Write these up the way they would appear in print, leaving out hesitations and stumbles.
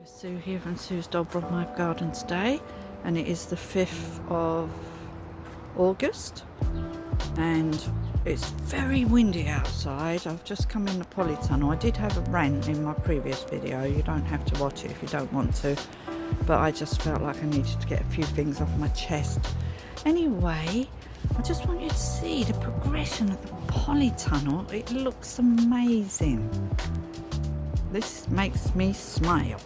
Sue here from Sue's Dolbrodmaeth Garden today, and it is the 5th of August and it's very windy outside. I've just come in the polytunnel. I did have a rant in my previous video. You don't have to watch it if you don't want to, but I just felt like I needed to get a few things off my chest. Anyway, I just want you to see the progression of the polytunnel. It looks amazing. This makes me smile.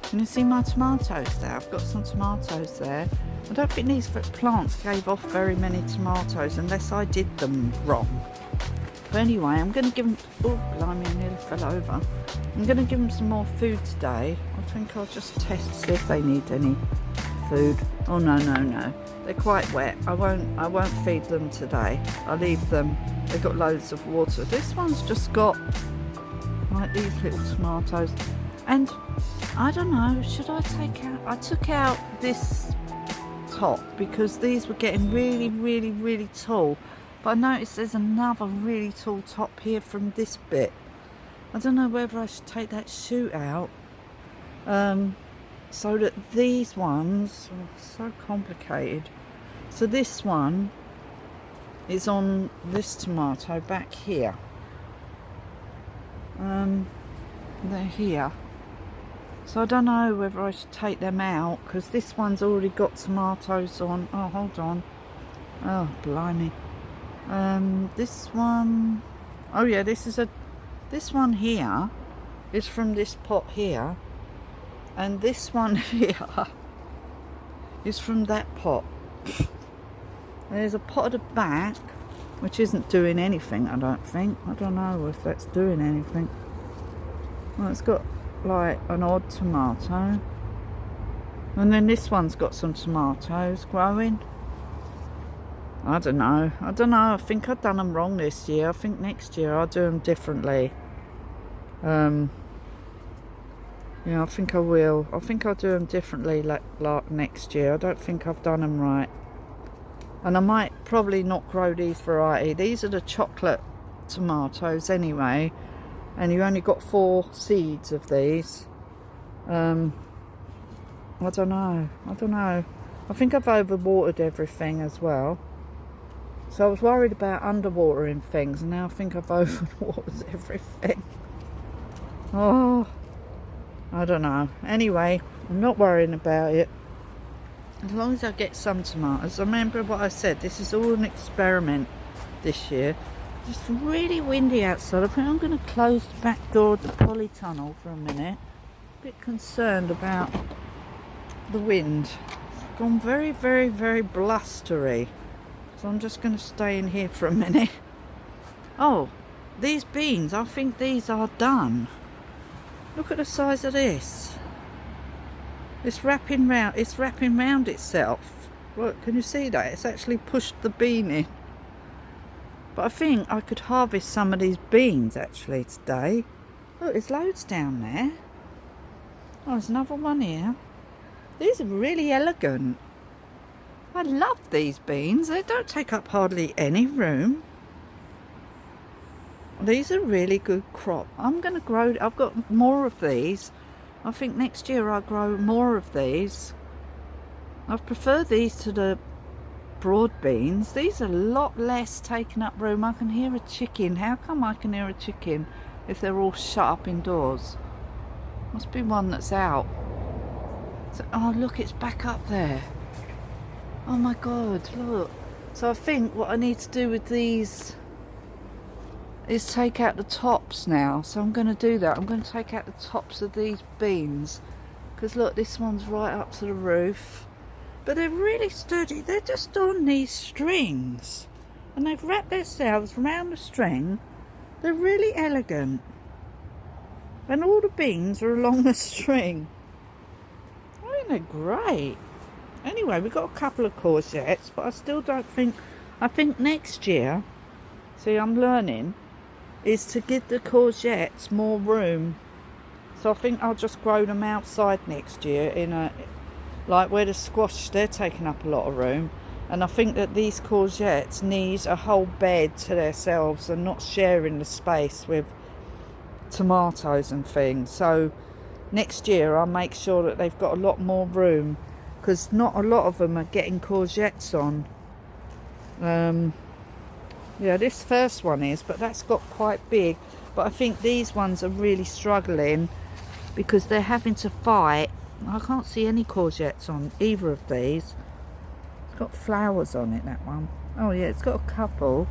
Can you see my tomatoes there? I've got some tomatoes there. I don't think these plants gave off very many tomatoes unless I did them wrong. But anyway, I'm going to give them... Oh, blimey, I nearly fell over. I'm going to give them some more food today. I think I'll just test, see if they need any food. Oh, no. They're quite wet. I won't feed them today. I'll leave them. They've got loads of water. This one's just got like these little tomatoes. And I don't know, should I take out... I took out this top because these were getting really tall, but I noticed there's another really tall top here from this bit. I don't know whether I should take that shoot out so that these ones so complicated. So this one is on this tomato back here. They're here. So I don't know whether I should take them out because this one's already got tomatoes on. Oh, hold on. Oh, blimey. This one... Oh yeah, this one here is from this pot here. And this one here is from that pot. There's a pot at the back which isn't doing anything, I don't think. I don't know if that's doing anything. Well, it's got like an odd tomato, and then this one's got some tomatoes growing. I don't know. I think I've done them wrong this year. I think next year I'll do them differently. Yeah, I think I will. I think I'll do them differently like next year. I don't think I've done them right, and I might probably not grow these variety. These are the chocolate tomatoes anyway, and you only got 4 seeds of these. I don't know. I think I've overwatered everything as well. So I was worried about underwatering things, and now I think I've overwatered everything. Oh, I don't know. Anyway, I'm not worrying about it. As long as I get some tomatoes. Remember what I said, this is all an experiment this year. It's really windy outside. I think I'm going to close the back door of the polytunnel for a minute. A bit concerned about the wind. It's gone very blustery. So I'm just going to stay in here for a minute. Oh, these beans, I think these are done. Look at the size of this. It's wrapping round itself. Look, can you see that? It's actually pushed the bean in. But I think I could harvest some of these beans actually today. Look, there's loads down there. Oh, there's another one here. These are really elegant. I love these beans. They don't take up hardly any room. These are really good crop. I'm going to grow... I've got more of these. I think next year I'll grow more of these. I prefer these to the broad beans. These are a lot less taking up room. I can hear a chicken. How come I can hear a chicken if they're all shut up indoors? Must be one that's out. So, oh look, it's back up there. Oh my god, look. So I think what I need to do with these is take out the tops now. So I'm going to do that. I'm going to take out the tops of these beans because look, this one's right up to the roof. But they're really sturdy. They're just on these strings. And they've wrapped themselves around the string. They're really elegant. And all the beans are along the string. I think they're great. Anyway, we've got a couple of courgettes, but I still don't think... I think next year, see, I'm learning, is to give the courgettes more room. So I think I'll just grow them outside next year in a... Like where the squash, they're taking up a lot of room. And I think that these courgettes need a whole bed to themselves and not sharing the space with tomatoes and things. So next year I'll make sure that they've got a lot more room, because not a lot of them are getting courgettes on. Yeah, this first one is, but that's got quite big. But I think these ones are really struggling because they're having to fight. I can't see any courgettes on either of these. It's got flowers on it, that one. Oh yeah, it's got a couple.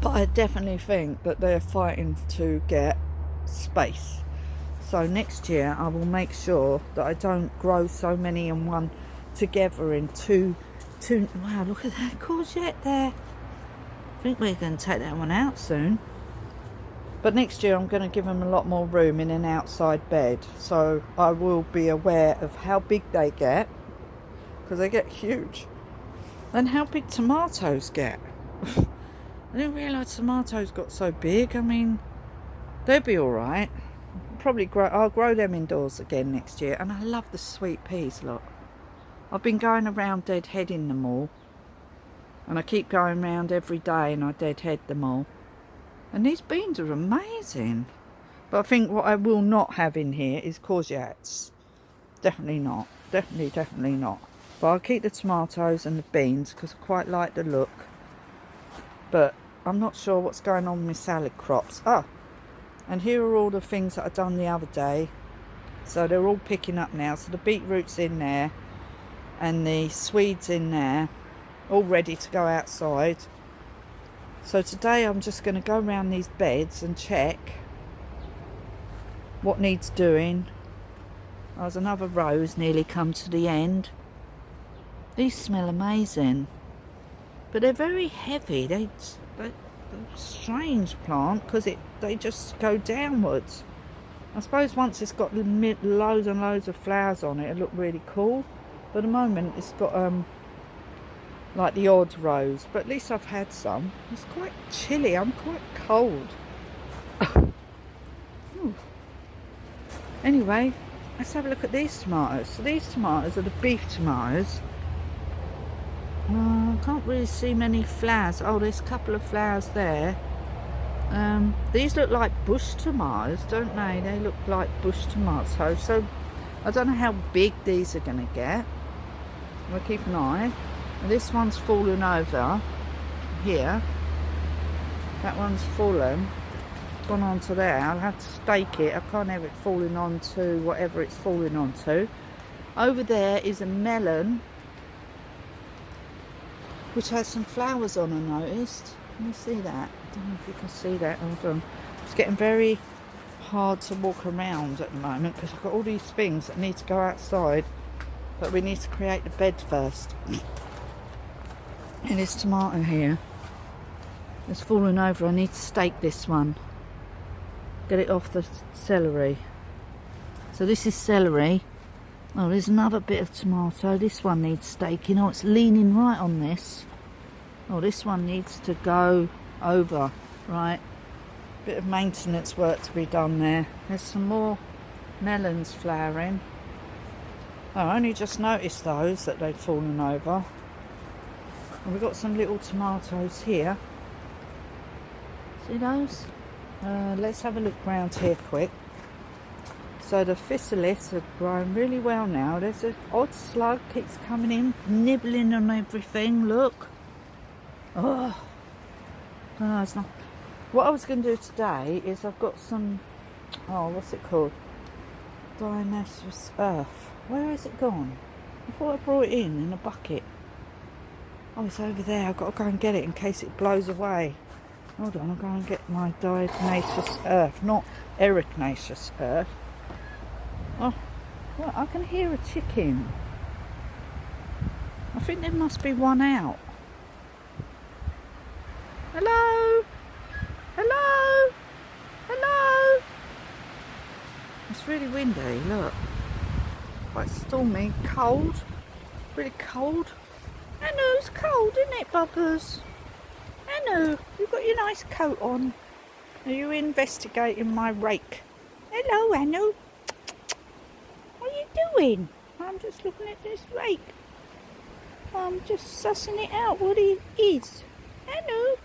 But I definitely think that they're fighting to get space. So next year I will make sure that I don't grow so many in one together in two. Wow, look at that courgette there. I think we're going to take that one out soon. But next year I'm going to give them a lot more room in an outside bed. So I will be aware of how big they get, because they get huge. And how big tomatoes get. I didn't realise tomatoes got so big. I mean, they'll be alright. I'll grow them indoors again next year. And I love the sweet peas, look. I've been going around deadheading them all. And I keep going round every day and I deadhead them all. And these beans are amazing. But I think what I will not have in here is courgettes. Definitely not. Definitely not. But I'll keep the tomatoes and the beans because I quite like the look. But I'm not sure what's going on with my salad crops. And here are all the things that I done the other day. So they're all picking up now. So the beetroot's in there. And the swedes in there. All ready to go outside. So today I'm just going to go around these beds and check what needs doing. There's another rose nearly come to the end. These smell amazing, but they're very heavy. They're a strange plant because they just go downwards. I suppose once it's got loads and loads of flowers on it, it'll look really cool. But at the moment it's got like the odd rose, but at least I've had some. It's quite chilly. I'm quite cold. Anyway, let's have a look at these tomatoes. So these tomatoes are the beef tomatoes. I can't really see many flowers. Oh, there's a couple of flowers there. These look like bush tomatoes, don't they? They look like bush tomatoes. So I don't know how big these are going to get. We'll keep an eye. This one's fallen over here. That one's fallen, gone onto there. I'll have to stake it. I can't have it falling onto whatever it's falling onto. Over there is a melon, which has some flowers on, I noticed. Can you see that? I don't know if you can see that. Hold on. It's getting very hard to walk around at the moment because I've got all these things that need to go outside. But we need to create the bed first. And this tomato here has fallen over. I need to stake this one. Get it off the celery. So this is celery. Oh, there's another bit of tomato. This one needs staking. Oh, it's leaning right on this. Oh, this one needs to go over. Right. Bit of maintenance work to be done there. There's some more melons flowering. Oh, I only just noticed those, that they'd fallen over. And we've got some little tomatoes here. See those? Let's have a look round here quick. So the physalis are growing really well now. There's an odd slug keeps coming in, nibbling on everything. Look. Oh, it's not. What I was going to do today is I've got some. Oh, what's it called? Dionysus earth. Where has it gone? I thought I brought it in a bucket. Oh, it's over there. I've got to go and get it in case it blows away. Hold on, I'll go and get my dionysus earth, not erinaceous earth. Oh, well, I can hear a chicken. I think there must be one out. Hello? Hello? Hello? It's really windy, look. Quite stormy, cold. Really cold. I know, it's cold, isn't it, buggers? I know, you've got your nice coat on. Are you investigating my rake? Hello, Anu. What are you doing? I'm just looking at this rake. I'm just sussing it out what it is. Anu.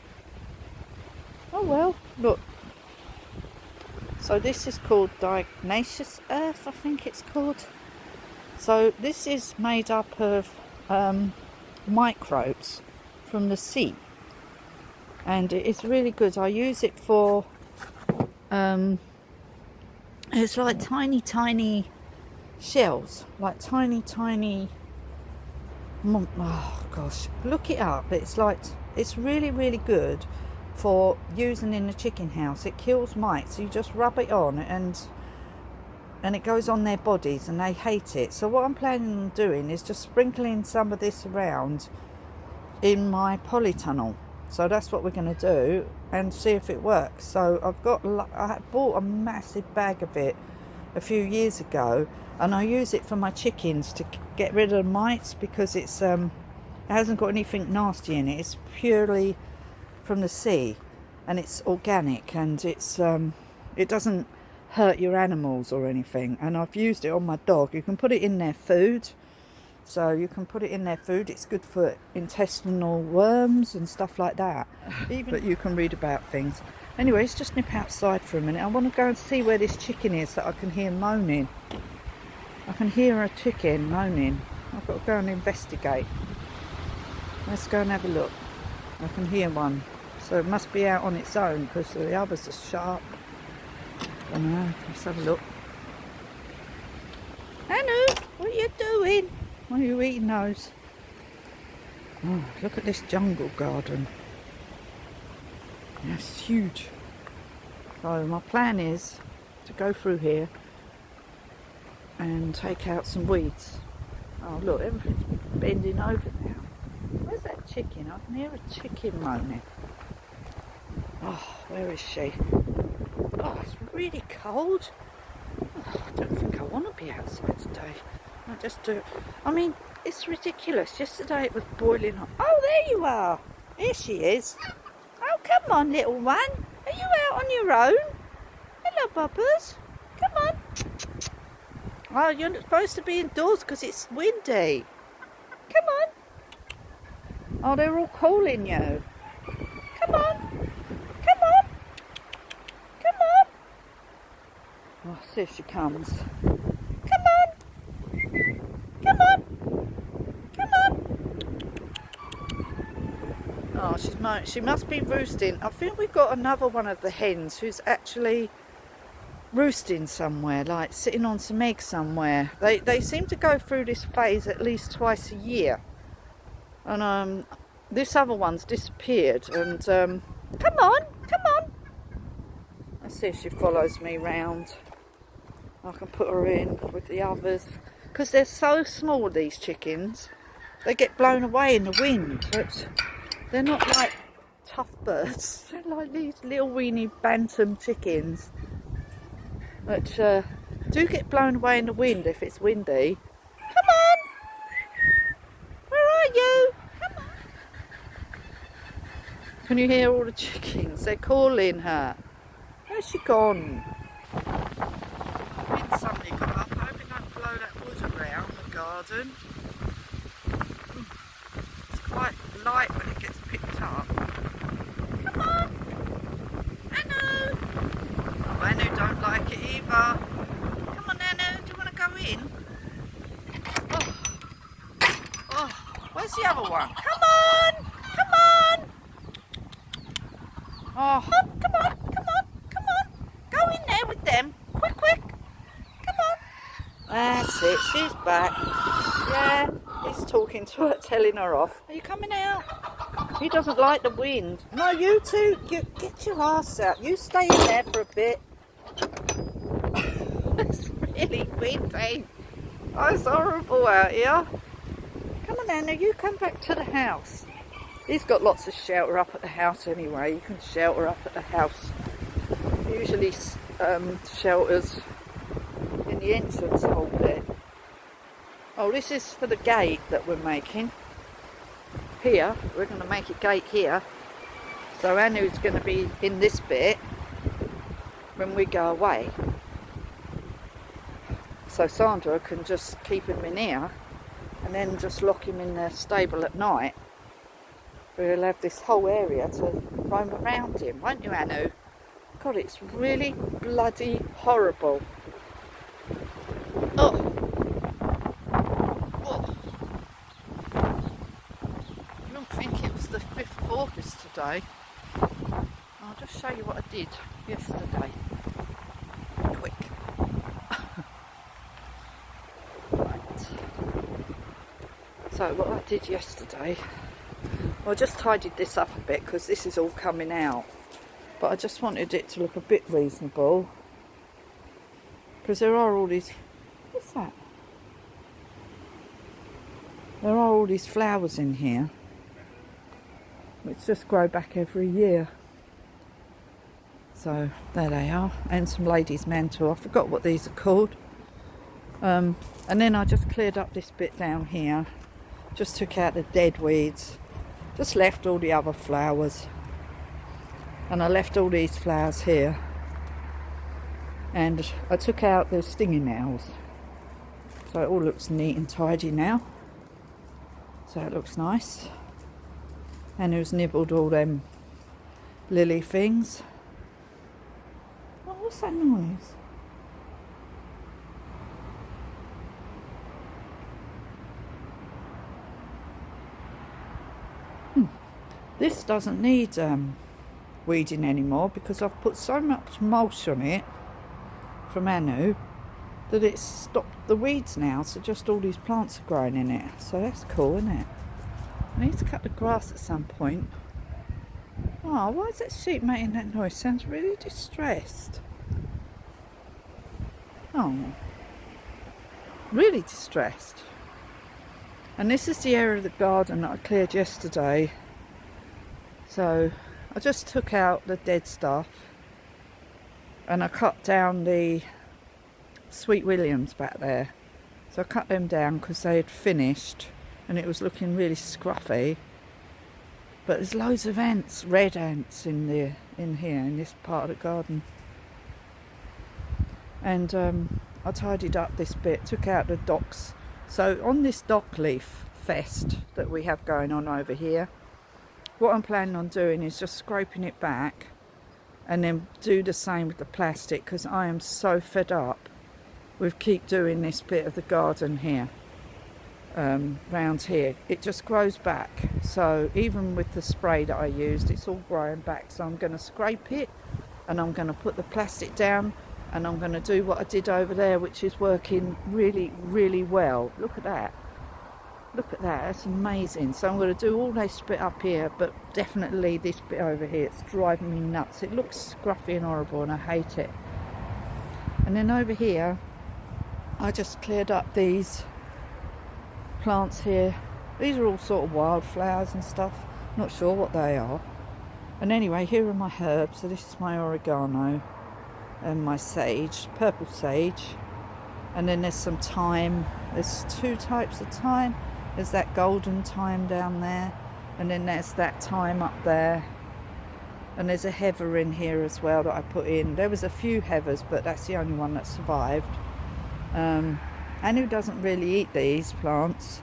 Oh well, look. So this is called diatomaceous earth, I think it's called. So this is made up of microbes from the sea, and it is really good. I use it for it's like tiny shells, like tiny oh gosh, look it up. It's really good for using in the chicken house. It kills mites. You just rub it on and it goes on their bodies and they hate it. So what I'm planning on doing is just sprinkling some of this around in my polytunnel. So that's what we're going to do and see if it works. So I bought a massive bag of it a few years ago, and I use it for my chickens to get rid of the mites, because it hasn't got anything nasty in it. It's purely from the sea, and it's organic, and it doesn't hurt your animals or anything. And I've used it on my dog. You can put it in their food. So you can put it in their food. It's good for intestinal worms and stuff like that. But you can read about things. Anyway, let's just nip outside for a minute. I want to go and see where this chicken is that I can hear moaning. I can hear a chicken moaning. I've got to go and investigate. Let's go and have a look. I can hear one. So it must be out on its own, because the others are sharp. I don't know. Let's have a look. Anu, what are you doing? Why are you eating those? Oh, look at this jungle garden. That's huge. So my plan is to go through here and take out some weeds. Oh look, everything's bending over now. Where's that chicken? I can hear a chicken moaning. Oh, where is she? Oh, it's really cold. Oh, I don't think I want to be outside today. I just do. I mean, it's ridiculous. Yesterday it was boiling hot. Oh, there you are. Here she is. Oh, come on, little one. Are you out on your own? Hello, Bobbers. Come on. Oh, you're not supposed to be indoors because it's windy. Come on. Oh, they're all calling you. Come on. Come on. Come on. Oh, see if she comes. Come on. Come on. Come on. Oh, she must be roosting. I think we've got another one of the hens who's actually roosting somewhere, like sitting on some eggs somewhere. They seem to go through this phase at least twice a year. And this other one's disappeared. And come on. Let's see if she follows me round. I can put her in with the others. Because they're so small, these chickens. They get blown away in the wind. But they're not like tough birds. They're like these little weeny bantam chickens. But do get blown away in the wind if it's windy. Come on! Where are you? Come on! Can you hear all the chickens? They're calling her. Where's she gone? The wind suddenly got up. I hope it don't blow that wood around the garden. It's quite light when it gets picked up. Come on! Anu! Oh, Anu don't like it either. Come on, Anu, do you want to go in? Oh, where's the other one? Come on! Come on! Oh, come on! Go in there with them. Quick! Come on! That's it, she's back. Yeah, he's talking to her, telling her off. Are you coming out? He doesn't like the wind. No, you two, get your ass out. You stay in there for a bit. It's really windy. Oh, it's horrible out here. Come on, Anna, you come back to the house. He's got lots of shelter up at the house anyway. You can shelter up at the house. Usually shelters in the entrance hole there. Oh, this is for the gate that we're making. Here, we're going to make a gate here. So Anu's going to be in this bit when we go away. So Sandra can just keep him in here and then just lock him in the stable at night. We'll have this whole area to roam around in, won't you, Anu? God, it's really bloody horrible. Oh. Oh. I don't think it was the 5th of August today. I'll just show you what I did yesterday. Quick. Right. So what I did yesterday, I just tidied this up a bit because this is all coming out. But I just wanted it to look a bit reasonable. Because there are all these... What's that? There are all these flowers in here, which just grow back every year. So there they are, and some ladies' mantle. I forgot what these are called. And then I just cleared up this bit down here, just took out the dead weeds, just left all the other flowers, and I left all these flowers here, and I took out the stinging nails, so it all looks neat and tidy now. So it looks nice. And who's nibbled all them lily things. Oh, what's that noise? This doesn't need weeding anymore because I've put so much mulch on it from Anu that it's stopped the weeds now, so just all these plants are growing in it. So that's cool, isn't it? I need to cut the grass at some point. Oh, why is that sheep making that noise? Sounds really distressed. Oh, really distressed. And this is the area of the garden that I cleared yesterday. So I just took out the dead stuff and I cut down the Sweet Williams back there. So I cut them down because they had finished and it was looking really scruffy. But there's loads of ants, red ants in here, in this part of the garden. And I tidied up this bit, took out the docks. So on this dock leaf fest that we have going on over here, what I'm planning on doing is just scraping it back and then do the same with the plastic, because I am so fed up with keep doing this bit of the garden here, round here. It just grows back. So even with the spray that I used, it's all growing back. So I'm going to scrape it and I'm going to put the plastic down and I'm going to do what I did over there, which is working really, really well. Look at that. Look at that, that's amazing. So I'm going to do all this bit up here, but definitely this bit over here. It's driving me nuts. It looks scruffy and horrible and I hate it. And then over here, I just cleared up these plants here. These are all sort of wildflowers and stuff. Not sure what they are. And anyway, here are my herbs. So this is my oregano and my sage, purple sage. And then there's some thyme. There's 2 types of thyme. There's that golden thyme down there, and then there's that thyme up there, and there's a heather in here as well that I put in. There was a few heathers, but that's the only one that survived. Anu doesn't really eat these plants,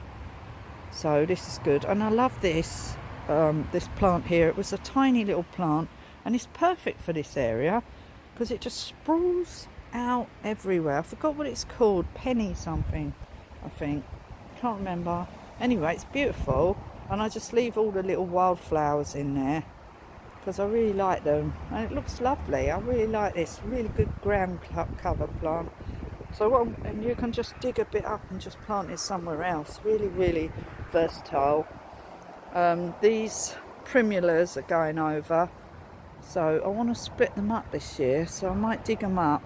so this is good. And I love this this plant here. It was a tiny little plant, and it's perfect for this area because it just sprawls out everywhere. I forgot what it's called, penny something, I think. Can't remember. Anyway, it's beautiful, and I just leave all the little wildflowers in there because I really like them, and it looks lovely. I really like this, really good ground cover plant. So and you can just dig a bit up and just plant it somewhere else. Really, really versatile. These primulas are going over, so I want to split them up this year. So I might dig them up,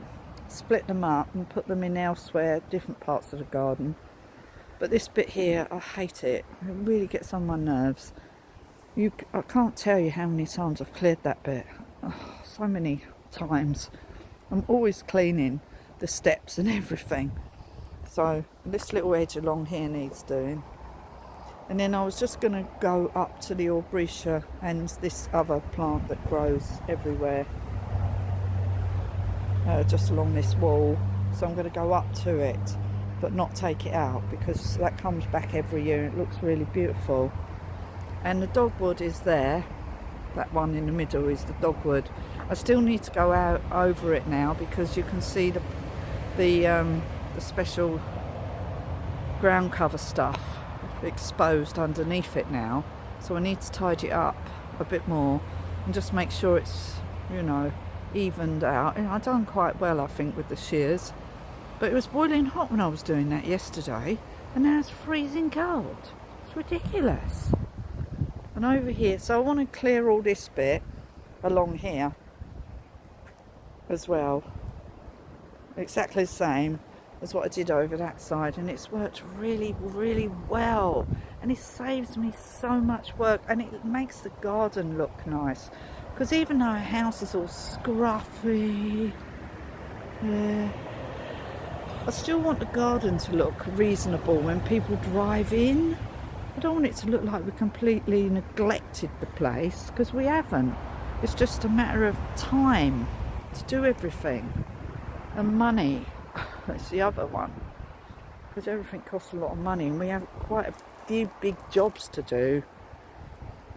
split them up, and put them in elsewhere, different parts of the garden. But this bit here, I hate it. It really gets on my nerves. I can't tell you how many times I've cleared that bit. Oh, so many times. I'm always cleaning the steps and everything. So this little edge along here needs doing. And then I was just going to go up to the aubrietia and this other plant that grows everywhere. Just along this wall. So I'm going to go up to it, but not take it out, because that comes back every year and it looks really beautiful. And the dogwood is there. That one in the middle is the dogwood, I still need to go out over it now because you can see the special ground cover stuff exposed underneath it now. So I need to tidy it up a bit more and just make sure it's, you know, evened out. And I've done quite well, I think, with the shears. But it was boiling hot when I was doing that yesterday, and now it's freezing cold. It's ridiculous. And over here, so I want to clear all this bit along here as well. Exactly the same as what I did over that side, and it's worked really, really well. And it saves me so much work, and it makes the garden look nice. Because even though our house is all scruffy, yeah, I still want the garden to look reasonable when people drive in. I don't want it to look like we completely neglected the place, because we haven't. It's just a matter of time to do everything. And money, that's the other one. Because everything costs a lot of money, and we have quite a few big jobs to do.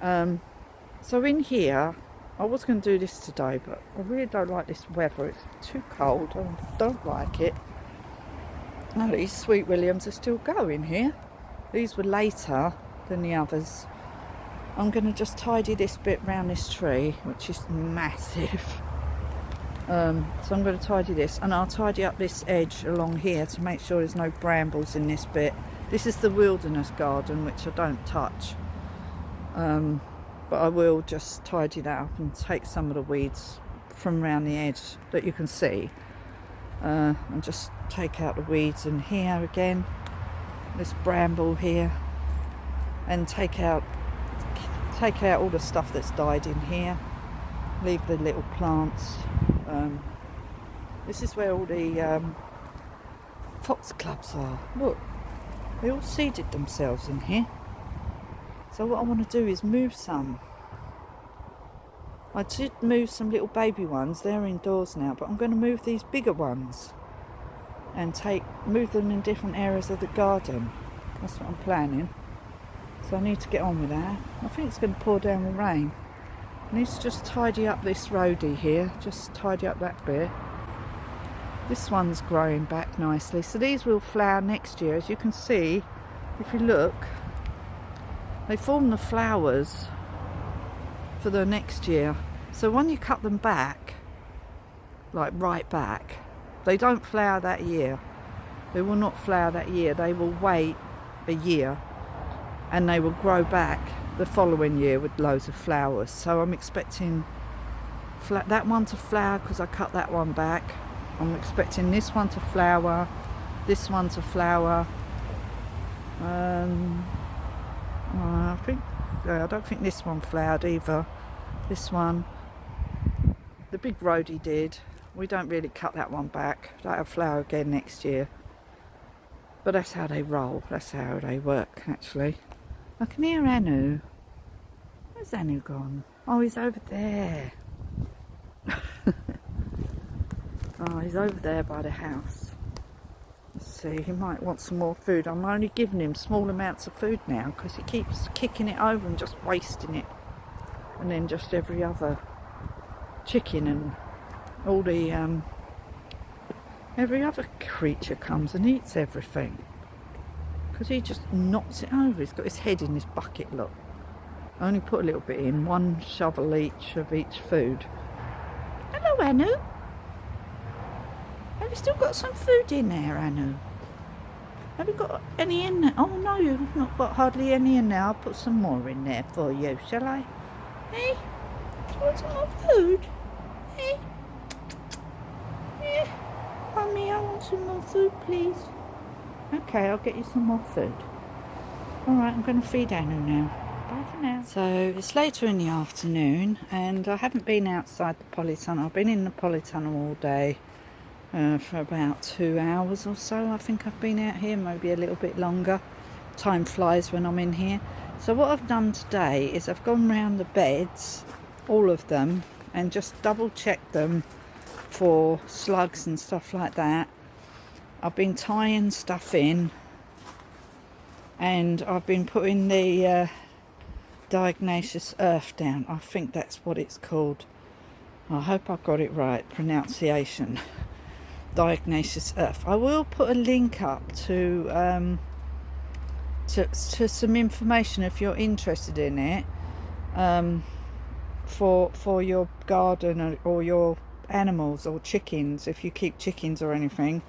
So in here, I was going to do this today, but I really don't like this weather. It's too cold. I don't like it. Now these Sweet Williams are still going here. These were later than the others. I'm going to just tidy this bit round this tree, which is massive. So I'm going to tidy this, and I'll tidy up this edge along here to make sure there's no brambles in this bit. This is the wilderness garden, which I don't touch. But I will just tidy that up and take some of the weeds from around the edge that you can see. And just take out the weeds in here again, this bramble here, and take out all the stuff that's died in here. Leave the little plants. This is where all the foxgloves are. Look, they all seeded themselves in here. So what I want to do is move some. I did move some little baby ones. They're indoors now, but I'm going to move these bigger ones and move them in different areas of the garden. That's what I'm planning. So I need to get on with that. I think it's going to pour down with rain. I need to just tidy up this roadie here. Just tidy up that bit. This one's growing back nicely. So these will flower next year. As you can see, if you look, they form the flowers for the next year. So when you cut them back, like right back, they don't flower that year. They will not flower that year. They will wait a year and they will grow back the following year with loads of flowers. So I'm expecting that one to flower because I cut that one back. I'm expecting this one to flower, this one to flower. I don't think this one flowered either. This one, the big roadie did. We don't really cut that one back. That'll flower again next year. But that's how they roll. That's how they work, actually. I can hear Anu. Where's Anu gone? Oh, he's over there. Oh, he's over there by the house. Let's see, he might want some more food. I'm only giving him small amounts of food now because he keeps kicking it over and just wasting it. And then just every other chicken and all the every other creature comes and eats everything. Because he just knocks it over. He's got his head in this bucket, look. I only put a little bit in, one shovel each of each food. Hello, Anu. Have you still got some food in there, Anu? Have you got any in there? Oh no, you've not got hardly any in there. I'll put some more in there for you, shall I? Hey? Do you want some more food? Hey? Yeah. Mummy, I want some more food, please. Okay, I'll get you some more food. Alright, I'm going to feed Anu now. Bye for now. So, it's later in the afternoon, and I haven't been outside the polytunnel. I've been in the polytunnel all day. For about 2 hours or so. I think I've been out here, maybe a little bit longer. Time flies when I'm in here. So what I've done today is I've gone round the beds, all of them, and just double checked them for slugs and stuff like that. I've been tying stuff in, and I've been putting the diagnosis earth down. I think that's what it's called. I hope I've got it right, pronunciation. Diagnosis Earth. I will put a link up to some information if you're interested in it, for your garden or your animals or chickens, if you keep chickens or anything.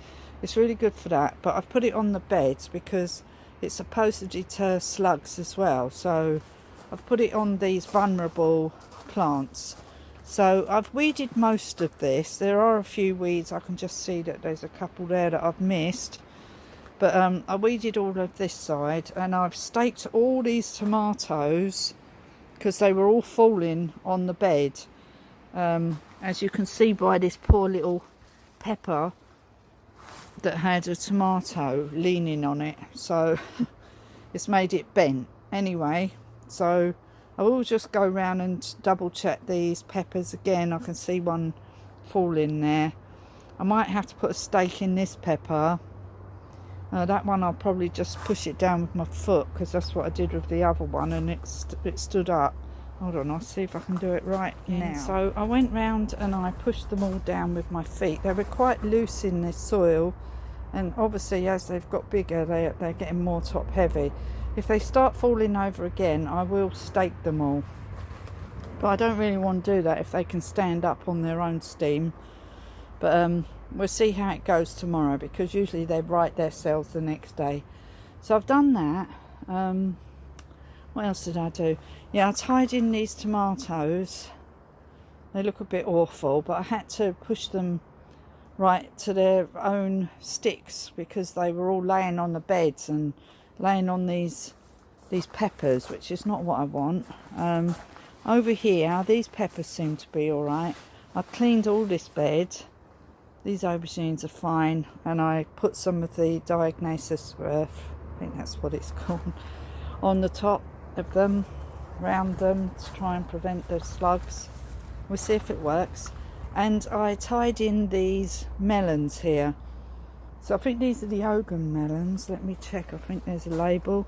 It's really good for that, but I've put it on the beds because it's supposed to deter slugs as well, so I've put it on these vulnerable plants. So I've weeded most of this. There are a few weeds. I can just see that there's a couple there that I've missed, but I weeded all of this side, and I've staked all these tomatoes because they were all falling on the bed. As you can see by this poor little pepper that had a tomato leaning on it, so it's made it bent anyway. So I will just go around and double check these peppers again. I can see one falling there. I might have to put a stake in this pepper. That one I'll probably just push it down with my foot, because that's what I did with the other one, and it stood up. Hold on, I'll see if I can do it right now. So I went round and I pushed them all down with my feet. They were quite loose in this soil, and obviously as they've got bigger they're getting more top heavy. If they start falling over again, I will stake them all, but I don't really want to do that if they can stand up on their own steam. But we'll see how it goes tomorrow, because usually they right themselves the next day. So I've done that. What else did I do? Yeah, I tied in these tomatoes. They look a bit awful, but I had to push them right to their own sticks because they were all laying on the beds and laying on these peppers, which is not what I want. Over here, these peppers seem to be all right. I cleaned all this bed. These aubergines are fine, and I put some of the Diagnosis Earth, I think that's what it's called, on the top of them, round them, to try and prevent the slugs. We'll see if it works. And I tied in these melons here. So I think these are the Ogun melons. Let me check. I think there's a label.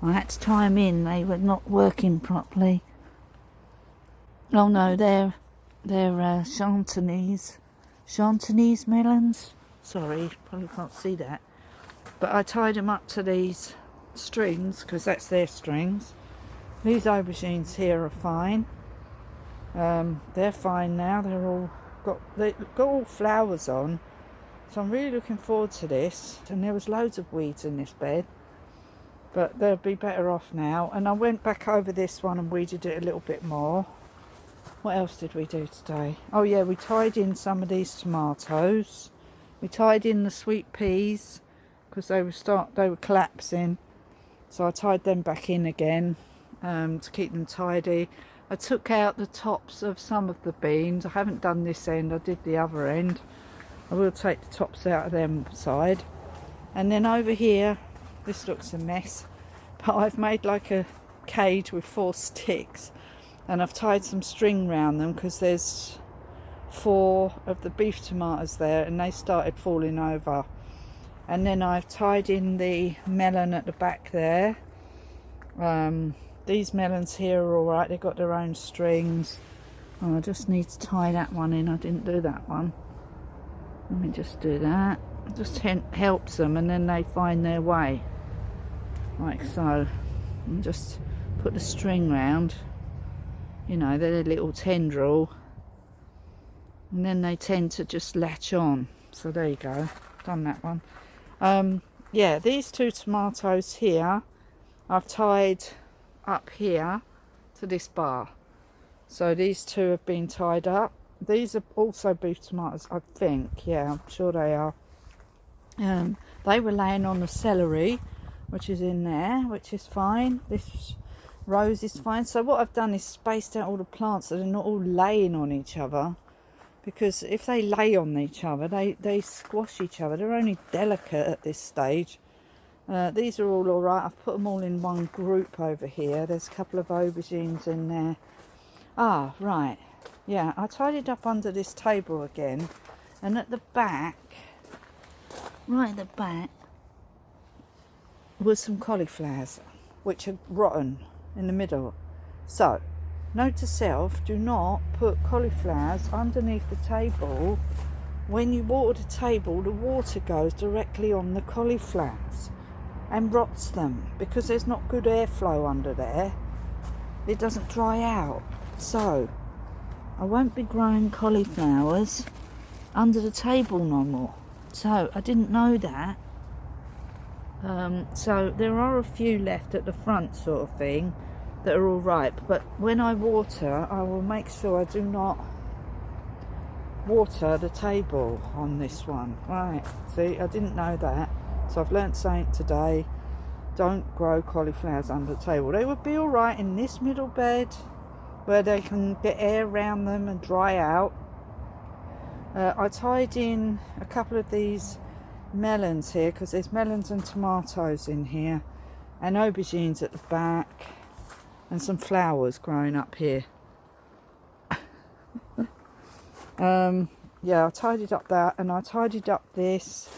I had to tie them in. They were not working properly. Oh no, they're Chantonese melons. Sorry, probably can't see that. But I tied them up to these strings because that's their strings. These aubergines here are fine. They're fine now. They've got all flowers on. So I'm really looking forward to this. And there was loads of weeds in this bed, but they'll be better off now. And I went back over this one and weeded it a little bit more. What else did we do today? Oh yeah, we tied in some of these tomatoes. We tied in the sweet peas because they were collapsing. So I tied them back in again to keep them tidy. I took out the tops of some of the beans. I haven't done this end, I did the other end. I will take the tops out of them side. And then over here, this looks a mess, but I've made like a cage with 4 sticks, and I've tied some string around them because there's 4 of the beef tomatoes there and they started falling over. And then I've tied in the melon at the back there. These melons here are alright, they've got their own strings. Oh, I just need to tie that one in, I didn't do that one. Let me just do that. It just helps them, and then they find their way. Like so. And just put the string round. You know, they're a little tendril. And then they tend to just latch on. So there you go, done that one. Yeah, these 2 tomatoes here, I've tied up here to this bar. So these 2 have been tied up. These are also beef tomatoes, I think. Yeah, I'm sure they are. They were laying on the celery, which is in there, which is fine. This rose is fine. So what I've done is spaced out all the plants so they're not all laying on each other. Because if they lay on each other, they squash each other. They're only delicate at this stage. These are all alright. I've put them all in one group over here. There's a couple of aubergines in there. Ah, right. Yeah, I tidied up under this table again. And at the back, right at the back, was some cauliflowers, which are rotten in the middle. So, note to self, do not put cauliflowers underneath the table. When you water the table, the water goes directly on the cauliflowers and rots them because there's not good airflow under there. It doesn't dry out. So I won't be growing cauliflowers under the table no more. So I didn't know that. So there are a few left at the front sort of thing that are all ripe, but when I water, I will make sure I do not water the table on this one. Right, see, I didn't know that, so I've learnt something today. Don't grow cauliflowers under the table. They would be all right in this middle bed where they can get air around them and dry out. I tied in a couple of these melons here because there's melons and tomatoes in here, and aubergines at the back, and some flowers growing up here. Yeah, I tidied up that, and I tidied up this.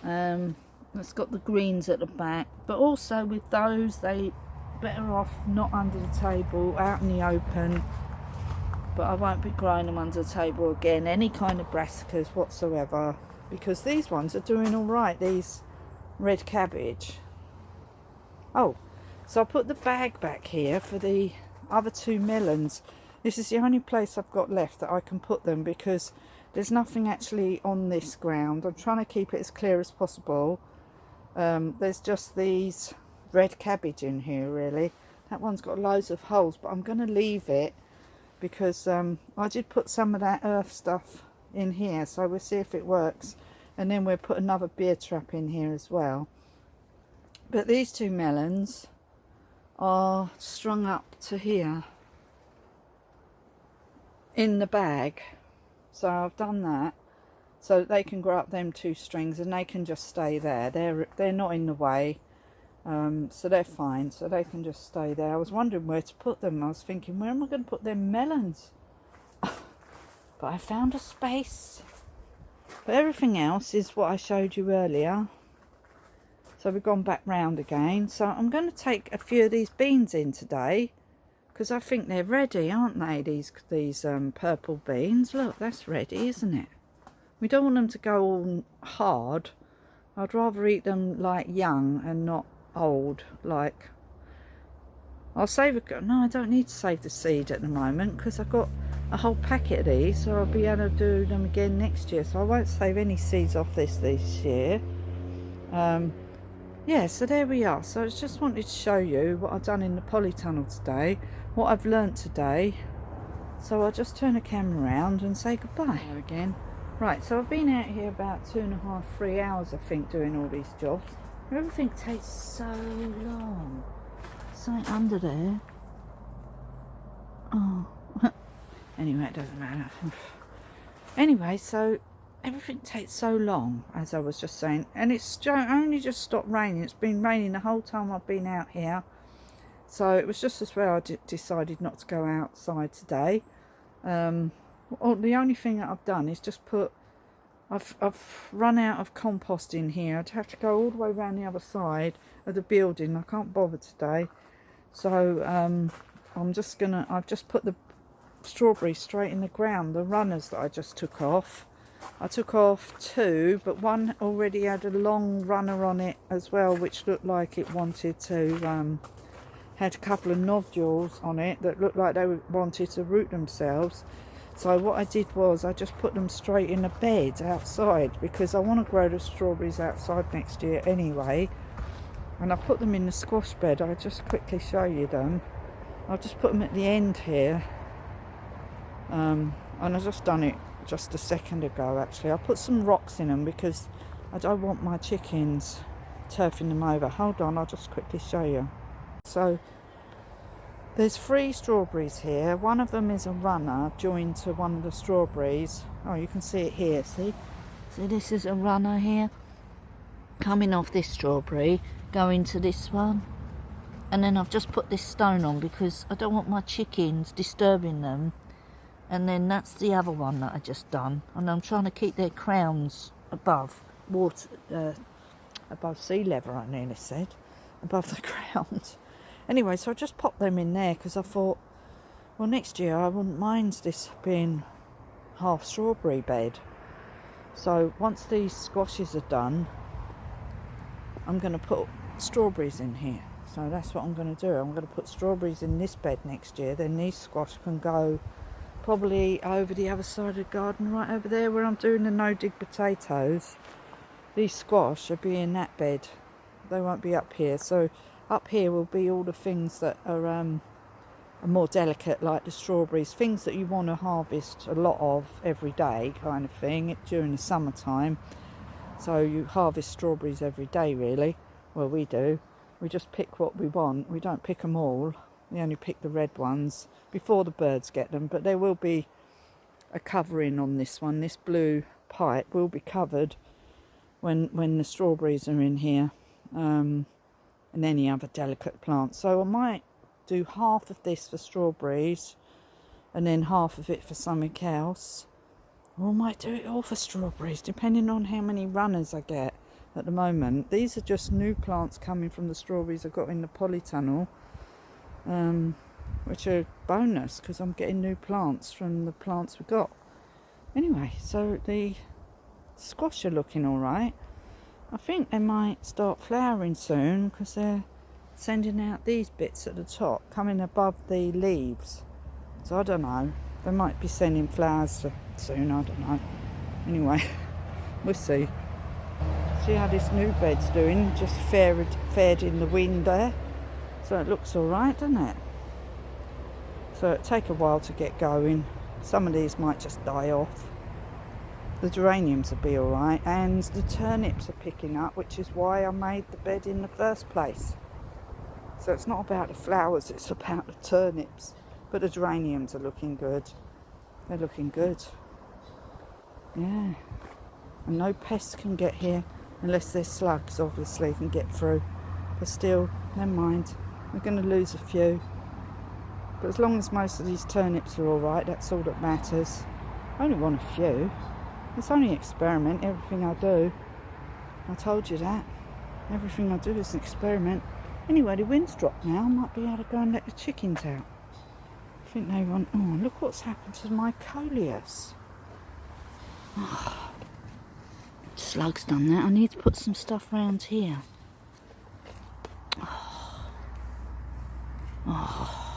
It's got the greens at the back, but also with those, they better off not under the table, out in the open. But I won't be growing them under the table again, any kind of brassicas whatsoever, because these ones are doing all right, these red cabbage. Oh, so I put the bag back here for the other two melons. This is the only place I've got left that I can put them because there's nothing actually on this ground. I'm trying to keep it as clear as possible. There's just these red cabbage in here really. That one's got loads of holes, but I'm going to leave it because I did put some of that earth stuff in here, so we'll see if it works, and then we'll put another beer trap in here as well. But these two melons are strung up to here in the bag, so I've done that so that they can grow up them two strings and they can just stay there. They're not in the way, so they're fine, so they can just stay there. I was wondering where to put them. I was thinking, where am I going to put them melons? But I found a space. But everything else is what I showed you earlier. So we've gone back round again. So I'm going to take a few of these beans in today, because I think they're ready, aren't they? These purple beans. Look, that's ready, isn't it? We don't want them to go all hard. I'd rather eat them like young and not old. Like, I'll save a... No, I don't need to save the seed at the moment because I've got a whole packet of these, so I'll be able to do them again next year. So I won't save any seeds off this year. Yeah, so there we are. So I just wanted to show you what I've done in the polytunnel today, what I've learnt today. So I'll just turn the camera around and say goodbye again. Right, so I've been out here about 2.5, 3 hours, I think, doing all these jobs. Everything takes so long. Something under there. Oh. Anyway, it doesn't matter. Anyway, so everything takes so long, as I was just saying, and it's only just stopped raining. It's been raining the whole time I've been out here, so it was just as well I decided not to go outside today. The only thing that I've done is just put... I've run out of compost in here. I'd have to go all the way around the other side of the building. I can't bother today, so I've just put the strawberries straight in the ground, the runners that I just took off. I took off 2, but one already had a long runner on it as well, which looked like it wanted to had a couple of nodules on it that looked like they wanted to root themselves. So what I did was I just put them straight in a bed outside, because I want to grow the strawberries outside next year anyway. And I put them in the squash bed. I'll just quickly show you them. I'll just put them at the end here. And I've just done it just a second ago actually. I put some rocks in them because I don't want my chickens turfing them over. Hold on, I'll just quickly show you. So there's 3 strawberries here. One of them is a runner joined to one of the strawberries. Oh, you can see it here, see this is a runner here coming off this strawberry going to this one, and then I've just put this stone on because I don't want my chickens disturbing them. And then that's the other one that I just done, and I'm trying to keep their crowns above water, above sea level, I nearly said, above the ground. Anyway, so I just popped them in there because I thought Well, next year I wouldn't mind this being half strawberry bed. So once these squashes are done, I'm going to put strawberries in here. So that's what I'm going to do. I'm going to put strawberries in this bed next year. Then these squash can go probably over the other side of the garden, right over there where I'm doing the no-dig potatoes. These squash will be in that bed. They won't be up here. So up here will be all the things that are more delicate, like the strawberries, things that you want to harvest a lot of every day kind of thing during the summertime. So you harvest strawberries every day, really. Well, we do. We just pick what we want. We don't pick them all. We only pick the red ones before the birds get them. But there will be a covering on this one. This blue pipe will be covered when the strawberries are in here, and any other delicate plants. So I might do half of this for strawberries and then half of it for something else. Or I might do it all for strawberries, depending on how many runners I get at the moment. These are just new plants coming from the strawberries I got in the polytunnel, which are bonus because I'm getting new plants from the plants we got. Anyway, so the squash are looking all right. I think they might start flowering soon because they're sending out these bits at the top, coming above the leaves. So I don't know. They might be sending flowers soon, I don't know. Anyway, we'll see. See how this new bed's doing. Just fared in the wind there. So it looks alright, doesn't it? So it'll take a while to get going. Some of these might just die off. The geraniums will be alright. And the turnips are picking up, which is why I made the bed in the first place. So it's not about the flowers, it's about the turnips. But the geraniums are looking good. They're looking good. Yeah. And no pests can get here unless there's slugs, obviously, can get through. But still, never mind. We're going to lose a few. But as long as most of these turnips are alright, that's all that matters. I only want a few. It's only an experiment, everything I do. I told you that. Everything I do is an experiment. Anyway, the wind's dropped now. I might be able to go and let the chickens out. I think they want... Oh, look what's happened to my coleus. Oh, slug's done that. I need to put some stuff around here. Oh.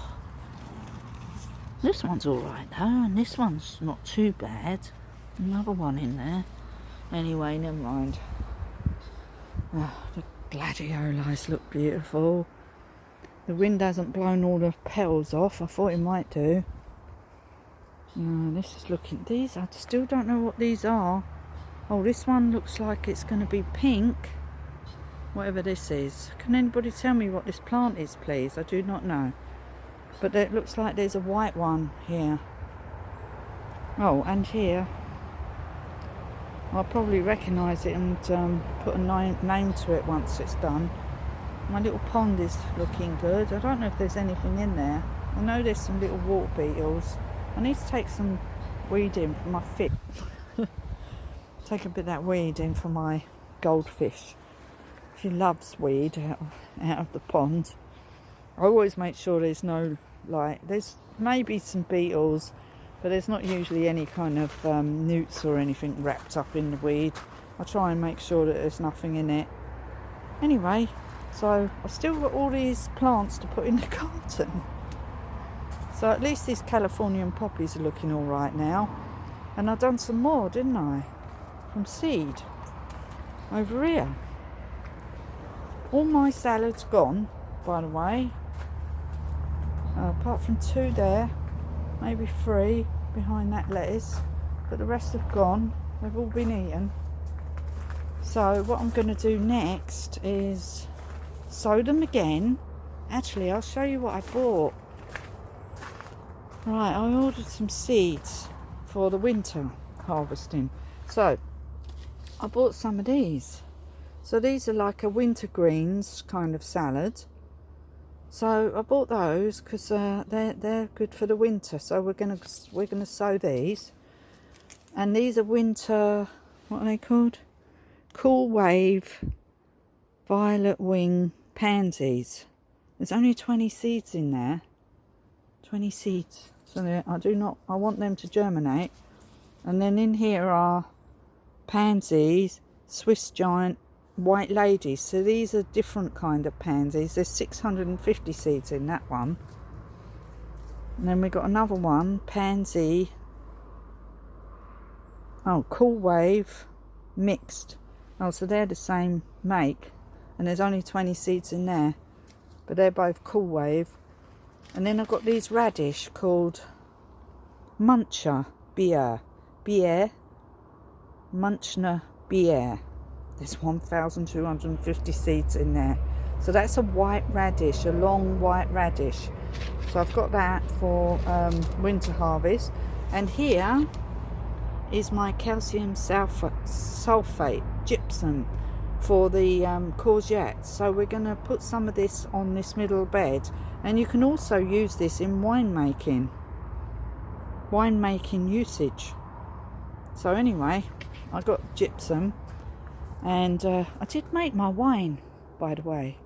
This one's alright though, and this one's not too bad. Another one in there. Anyway, never mind. Oh, the gladiolus look beautiful. The wind hasn't blown all the petals off. I thought it might do. No, this is looking... These, I still don't know what these are. Oh, this one looks like it's going to be pink. Whatever this is. Can anybody tell me what this plant is, please? I do not know. But it looks like there's a white one here. Oh, and here. I'll probably recognise it and put a name to it once it's done. My little pond is looking good. I don't know if there's anything in there. I know there's some little water beetles. I need to take some weed in for my fish. Take a bit of that weed in for my goldfish. She loves weed out of the pond. I always make sure there's no, there's maybe some beetles, but there's not usually any kind of newts or anything wrapped up in the weed. I try and make sure that there's nothing in it. Anyway, so I've still got all these plants to put in the garden. So at least these Californian poppies are looking all right now. And I've done some more, didn't I? From seed. Over here. All my salad's gone, by the way. Apart from 2 there. Maybe 3 behind that lettuce. But the rest have gone. They've all been eaten. So what I'm going to do next is sow them again. Actually, I'll show you what I bought. Right, I ordered some seeds for the winter harvesting. So I bought some of these. So these are like a winter greens kind of salad. So I bought those because they're good for the winter. So we're gonna sow these. And these are winter, what are they called? Cool Wave Violet Wing Pansies. There's only 20 seeds in there. 20 seeds. So I want them to germinate. And then in here are pansies, Swiss giant, white ladies. So these are different kind of pansies. There's 650 seeds in that one. And then we got another one, pansy, cool wave mixed. Oh, so they're the same make, and there's only 20 seeds in there, but they're both cool wave. And then I've got these radish called Muncher Bier, Munchner Bier. There's 1,250 seeds in there. So that's a white radish, a long white radish. So I've got that for winter harvest. And here is my calcium sulfate gypsum for the courgettes. So we're going to put some of this on this middle bed, and you can also use this in winemaking usage. So anyway, I got gypsum, and I did make my wine, by the way.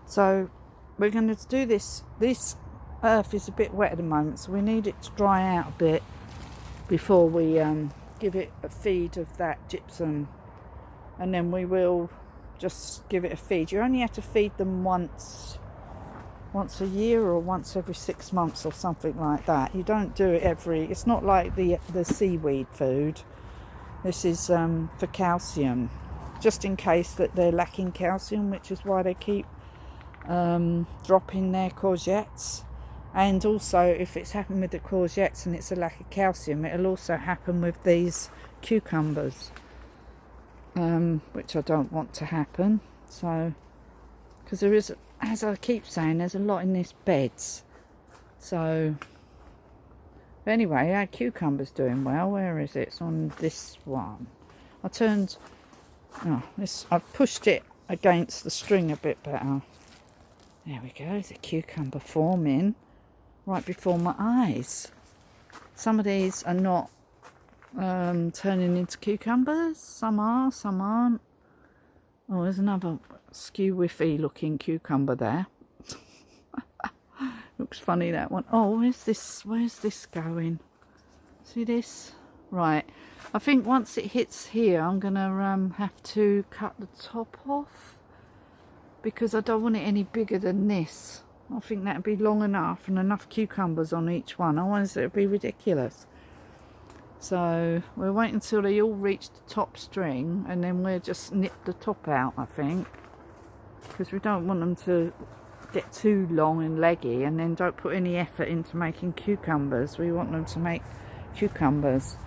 So we're going to do this. This earth is a bit wet at the moment, so we need it to dry out a bit before we give it a feed of that gypsum, and then we will just give it a feed. You only have to feed them once a year or once every 6 months or something like that. You don't do it it's not like the seaweed food. This is for calcium, just in case that they're lacking calcium, which is why they keep dropping their courgettes. And also, if it's happened with the courgettes and it's a lack of calcium, it'll also happen with these cucumbers, which I don't want to happen. So, because there is, as I keep saying, there's a lot in these beds. So, anyway, our cucumber's doing well. Where is it? It's on this one. I've pushed it against the string a bit better. There we go. There's a cucumber forming right before my eyes. Some of these are not turning into cucumbers. Some are, some aren't. Oh, there's another skew-whiffy looking cucumber there. Looks funny, that one. Oh, where's this going? See this? Right. I think once it hits here, I'm gonna have to cut the top off, because I don't want it any bigger than this. I think that'd be long enough, and enough cucumbers on each one. Otherwise it'd be ridiculous. So we'll wait until they all reach the top string, and then we'll just nip the top out, I think, because we don't want them to get too long and leggy, and then don't put any effort into making cucumbers. We want them to make cucumbers.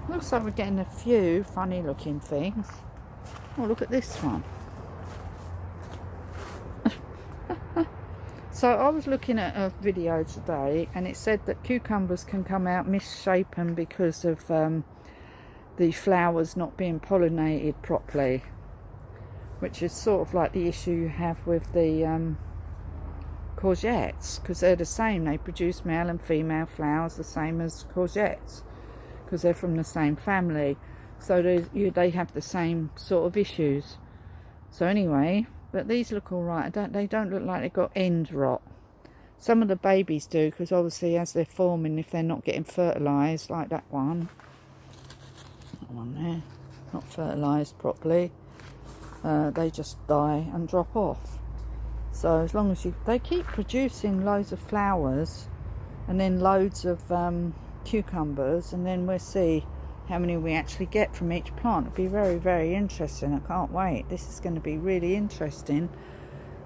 Looks like we're getting a few funny looking things. Oh, look at this one. So I was looking at a video today, and it said that cucumbers can come out misshapen because of the flowers not being pollinated properly, which is sort of like the issue you have with the courgettes, because they're the same. They produce male and female flowers the same as courgettes, because they're from the same family. So they have the same sort of issues. So anyway, but these look all right. They don't look like they've got end rot. Some of the babies do, because obviously as they're forming, if they're not getting fertilised, like that one there, not fertilised properly, they just die and drop off. So as long as they keep producing loads of flowers and then loads of cucumbers, and then we'll see how many we actually get from each plant. It'll be very, very interesting. I can't wait. This is going to be really interesting.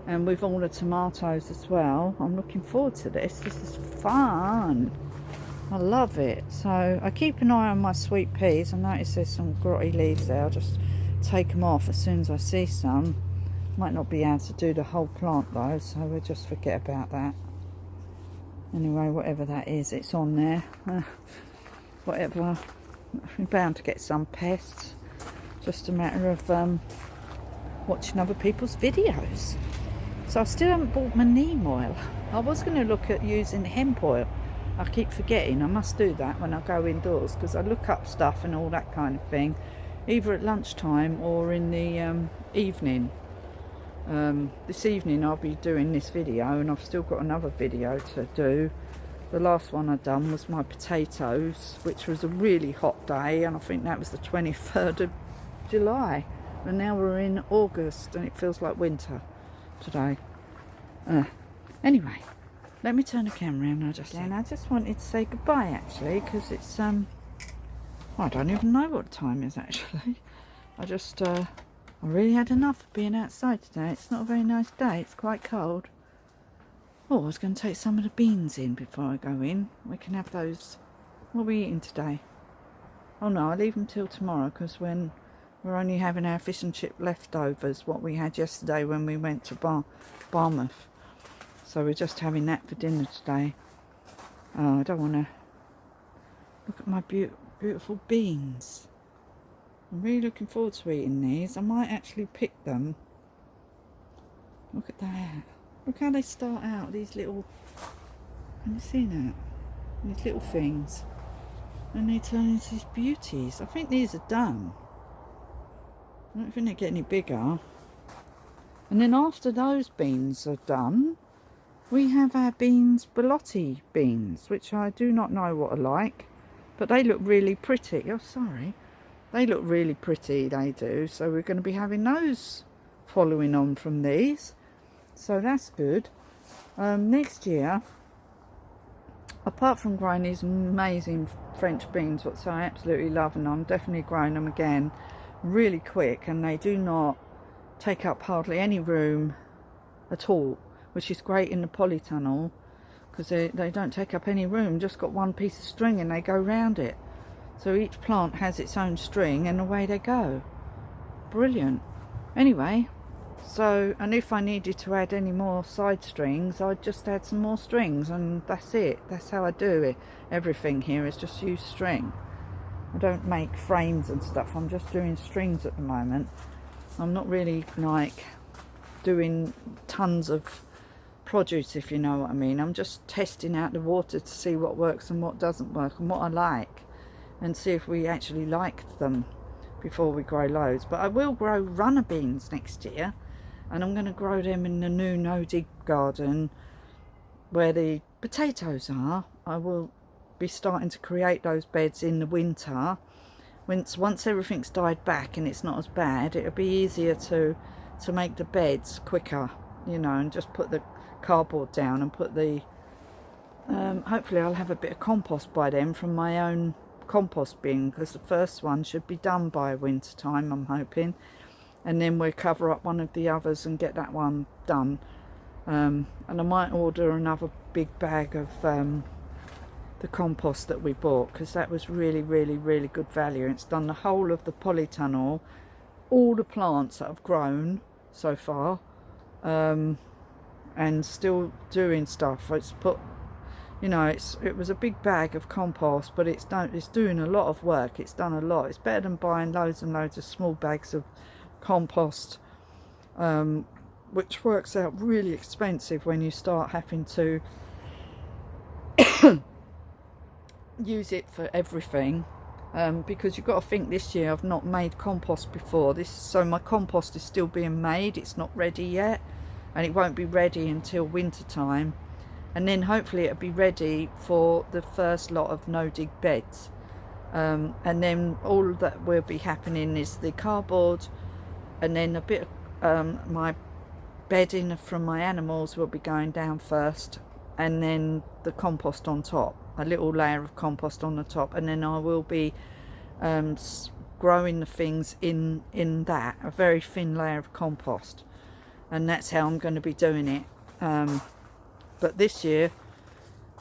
And with all the tomatoes as well, I'm looking forward to this. This is fun. I love it. So I keep an eye on my sweet peas. I notice there's some grotty leaves there. I'll just take them off as soon as I see some. Might not be able to do the whole plant though, so we'll just forget about that. Anyway, whatever that is, it's on there. Whatever. We're bound to get some pests. Just a matter of watching other people's videos. So I still haven't bought my neem oil. I was going to look at using hemp oil. I keep forgetting. I must do that when I go indoors, because I look up stuff and all that kind of thing, either at lunchtime or in the evening. This evening I'll be doing this video, and I've still got another video to do. The last one I've done was my potatoes, which was a really hot day, and I think that was the 23rd of July. And now we're in August and it feels like winter today. Anyway, let me turn the camera around. I just wanted to say goodbye actually, because it's I don't even know what time it is actually. I really had enough of being outside today. It's not a very nice day, it's quite cold. Oh, I was going to take some of the beans in before I go in. We can have those. What are we eating today? Oh no, I'll leave them till tomorrow, because when we're only having our fish and chip leftovers, what we had yesterday when we went to Dolbrodmaeth. So we're just having that for dinner today. Oh, I don't want to look at my beautiful beans. I'm really looking forward to eating these. I might actually pick them. Look at that. Look how they start out, these little, can you see that? These little things. And they turn into these beauties. I think these are done. I don't think they get any bigger. And then after those beans are done, we have our beans, Belotti beans, which I do not know what are like, but they look really pretty. Oh, sorry. They look really pretty, they do. So we're going to be having those following on from these. So that's good. Next year, apart from growing these amazing French beans, which I absolutely love, and I'm definitely growing them again really quick, and they do not take up hardly any room at all, which is great in the polytunnel, because they don't take up any room, just got one piece of string and they go round it. So each plant has its own string and away they go. Brilliant. Anyway, so, and if I needed to add any more side strings, I'd just add some more strings, and that's it. That's how I do it. Everything here is just use string. I don't make frames and stuff. I'm just doing strings at the moment. I'm not really like doing tons of produce, if you know what I mean. I'm just testing out the water to see what works and what doesn't work, and what I like, and see if we actually like them before we grow loads. But I will grow runner beans next year, and I'm going to grow them in the new no-dig garden where the potatoes are. I will be starting to create those beds in the winter. Once everything's died back and it's not as bad, it'll be easier to make the beds quicker, you know, and just put the cardboard down and put the hopefully I'll have a bit of compost by then from my own compost bin, because the first one should be done by winter time, I'm hoping, and then we'll cover up one of the others and get that one done. And I might order another big bag of the compost that we bought, because that was really good value. It's done the whole of the polytunnel, all the plants that I've grown so far, and still doing stuff. It's put, you know, it was a big bag of compost, but it's doing a lot of work. It's done a lot. It's better than buying loads and loads of small bags of compost, which works out really expensive when you start having to use it for everything, because you've got to think, this year I've not made compost before, so my compost is still being made. It's not ready yet, and it won't be ready until winter time, and then hopefully it'll be ready for the first lot of no-dig beds, and then all that will be happening is the cardboard, and then a bit of my bedding from my animals will be going down first, and then the compost on top, a little layer of compost on the top, and then I will be growing the things in that, a very thin layer of compost, and that's how I'm going to be doing it. But this year,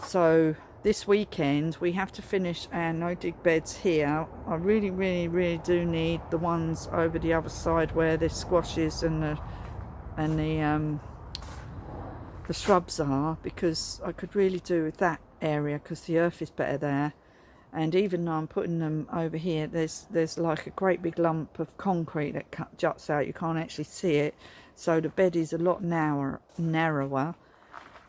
so this weekend, we have to finish our no-dig beds here. I really do need the ones over the other side where the squashes and the shrubs are, because I could really do with that area, because the earth is better there. And even though I'm putting them over here, there's like a great big lump of concrete that juts out. You can't actually see it, so the bed is a lot narrower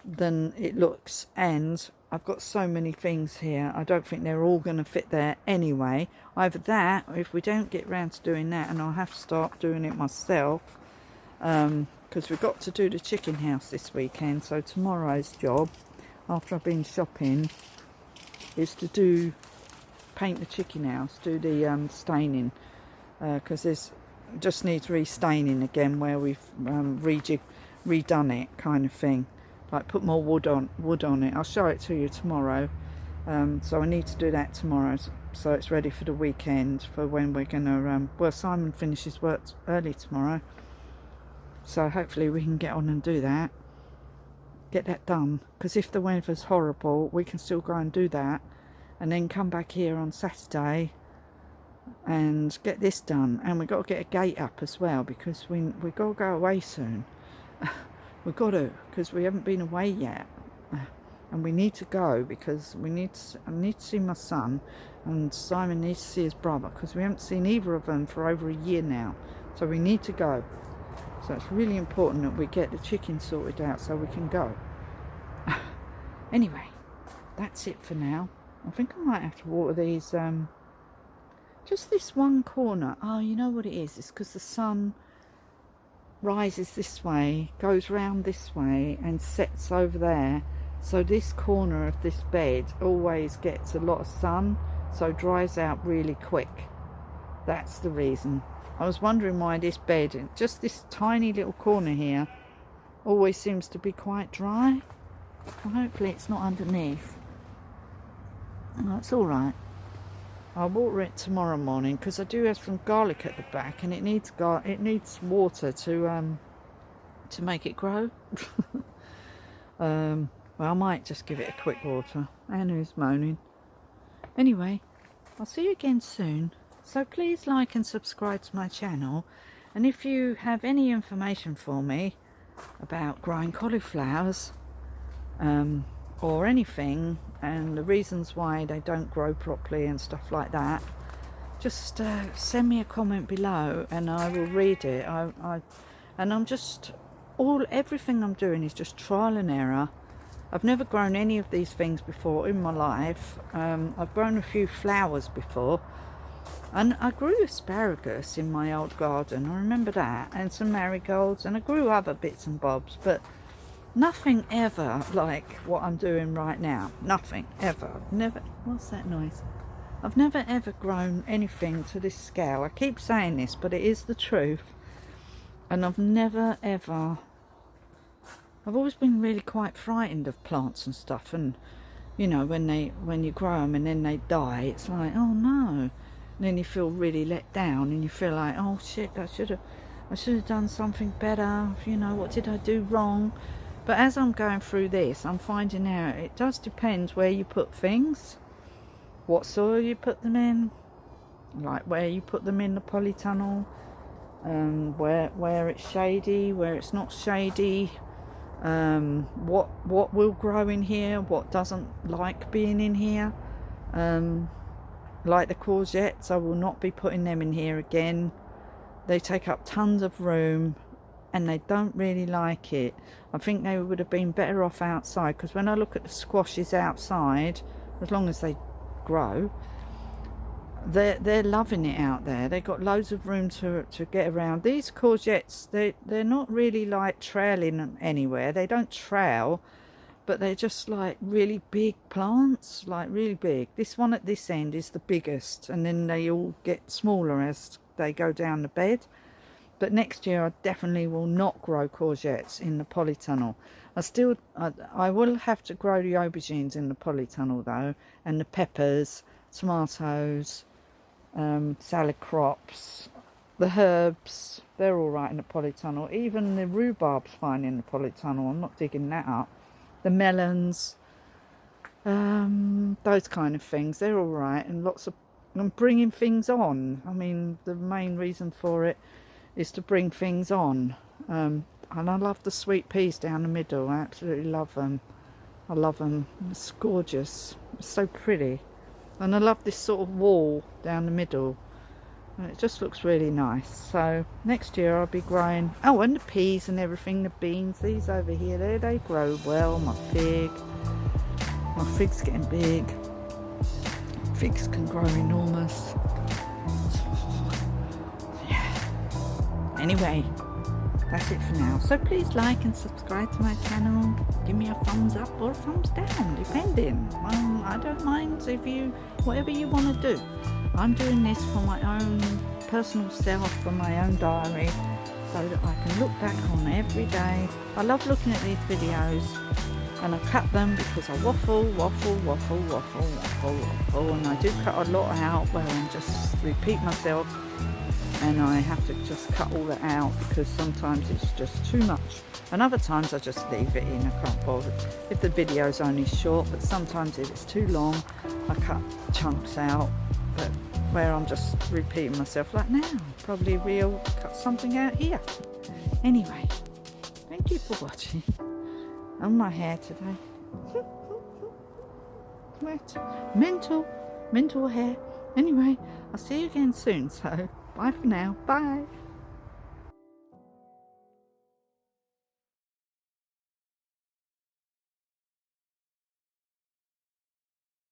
than it looks. And I've got so many things here, I don't think they're all going to fit there anyway. Either that, or if we don't get round to doing that, and I'll have to start doing it myself, because we've got to do the chicken house this weekend. So tomorrow's job, after I've been shopping, is to paint the chicken house, do the staining, because there's just needs restaining again where we've redone it, kind of thing, like put more wood on it. I'll show it to you tomorrow. So I need to do that tomorrow, so it's ready for the weekend, for when we're gonna well, Simon finishes work early tomorrow, so hopefully we can get on and do that, get that done, because if the weather's horrible we can still go and do that and then come back here on Saturday and get this done. And we've got to get a gate up as well, because we got to go away soon. We've got to, because we haven't been away yet, and we need to go because I need to see my son, and Simon needs to see his brother, because we haven't seen either of them for over a year now, so we need to go. So it's really important that we get the chicken sorted out so we can go. Anyway, that's it for now. I think I might have to water these, just this one corner. Oh, you know what it is? It's because the sun rises this way, goes round this way and sets over there. So this corner of this bed always gets a lot of sun, so dries out really quick. That's the reason. I was wondering why this bed, just this tiny little corner here, always seems to be quite dry. Well, hopefully it's not underneath. Oh, it's alright. I'll water it tomorrow morning, because I do have some garlic at the back and it needs water to make it grow. Well, I might just give it a quick water. And who's moaning? Anyway, I'll see you again soon. So please like and subscribe to my channel. And if you have any information for me about growing cauliflowers, or anything, and the reasons why they don't grow properly and stuff like that, just send me a comment below and I will read it. Everything I'm doing is just trial and error. I've never grown any of these things before in my life. I've grown a few flowers before, and I grew asparagus in my old garden, I remember that, and some marigolds, and I grew other bits and bobs, but nothing ever like what I'm doing right now. Nothing ever. Never. What's that noise? I've never ever grown anything to this scale. I keep saying this, but it is the truth. And I've never ever, I've always been really quite frightened of plants and stuff, and you know, when you grow them and then they die, it's like, oh no, and then you feel really let down and you feel like, oh shit, I should have done something better, you know, what did I do wrong? But as I'm going through this, I'm finding out it does depend where you put things, what soil you put them in, like where you put them in the polytunnel, where it's shady, where it's not shady, what will grow in here, what doesn't like being in here. Like the courgettes, I will not be putting them in here again. They take up tons of room and they don't really like it. I think they would have been better off outside, because when I look at the squashes outside, as long as they grow, they're loving it out there. They've got loads of room to get around. These courgettes, they're not really like trailing anywhere. They don't trail, but they're just like really big plants, like really big. This one at this end is the biggest, and then they all get smaller as they go down the bed. But next year I definitely will not grow courgettes in the polytunnel. I will have to grow the aubergines in the polytunnel though, and the peppers, tomatoes, salad crops, the herbs, they're all right in the polytunnel. Even the rhubarb's fine in the polytunnel. I'm not digging that up. The melons, those kind of things, they're all right. And I'm bringing things on. I mean, the main reason for it is to bring things on. And I love the sweet peas down the middle. I absolutely love them. I love them. It's gorgeous. It's so pretty. And I love this sort of wall down the middle. And it just looks really nice. So next year I'll be growing, oh, and the peas and everything, the beans, these over here, they grow well. My fig's getting big. Figs can grow enormous. Yeah. Anyway, that's it for now. So please like and subscribe to my channel. Give me a thumbs up or a thumbs down, depending. I don't mind whatever you want to do. I'm doing this for my own personal self, for my own diary, so that I can look back on every day. I love looking at these videos, and I cut them because I waffle, and I do cut a lot out where I just repeat myself, and I have to just cut all that out because sometimes it's just too much, and other times I just leave it in. I can't bother if the video's only short, but sometimes if it's too long I cut chunks out, but where I'm just repeating myself like now, probably cut something out here. Anyway, thank you for watching. On my hair today. Mental hair. Anyway, I'll see you again soon, so bye for now. Bye.